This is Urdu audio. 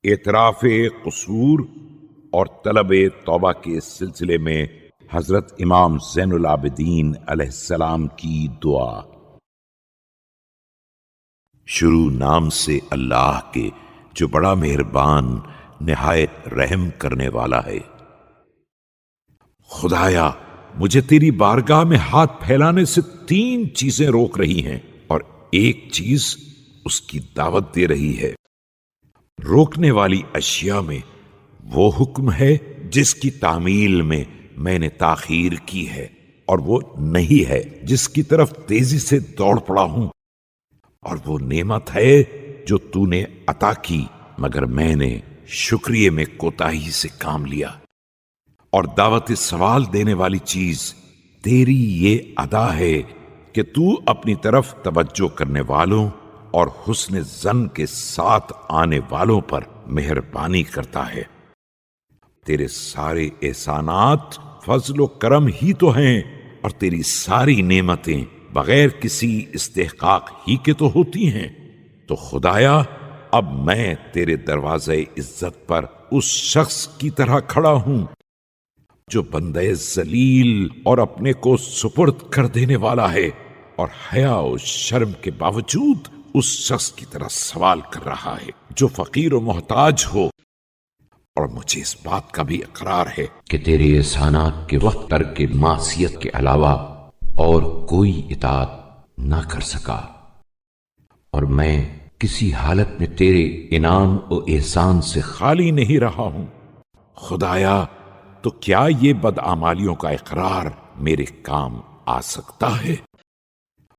اعتراف قصور اور طلب توبہ کے سلسلے میں حضرت امام زین العابدین علیہ السلام کی دعا۔ شروع نام سے اللہ کے جو بڑا مہربان نہایت رحم کرنے والا ہے۔ خدایا مجھے تیری بارگاہ میں ہاتھ پھیلانے سے 3 چیزیں روک رہی ہیں اور ایک چیز اس کی دعوت دے رہی ہے۔ روکنے والی اشیاء میں وہ حکم ہے جس کی تعمیل میں نے تاخیر کی ہے، اور وہ نہیں ہے جس کی طرف تیزی سے دوڑ پڑا ہوں، اور وہ نعمت ہے جو تو نے عطا کی مگر میں نے شکریہ میں کوتاہی سے کام لیا۔ اور دعوت سوال دینے والی چیز تیری یہ ادا ہے کہ تو اپنی طرف توجہ کرنے والوں اور حسن ظن کے ساتھ آنے والوں پر مہربانی کرتا ہے۔ تیرے سارے احسانات فضل و کرم ہی تو ہیں، اور تیری ساری نعمتیں بغیر کسی استحقاق ہی کے تو ہوتی ہیں۔ تو خدایا اب میں تیرے دروازے عزت پر اس شخص کی طرح کھڑا ہوں جو بندہ ذلیل اور اپنے کو سپرد کر دینے والا ہے، اور حیا و شرم کے باوجود اس شخص کی طرح سوال کر رہا ہے جو فقیر و محتاج ہو۔ اور مجھے اس بات کا بھی اقرار ہے کہ تیرے احسانات کے وقت ترک معصیت کے علاوہ اور کوئی اطاعت نہ کر سکا، اور میں کسی حالت میں تیرے انعام و احسان سے خالی نہیں رہا ہوں۔ خدایا تو کیا یہ بدعمالیوں کا اقرار میرے کام آ سکتا ہے؟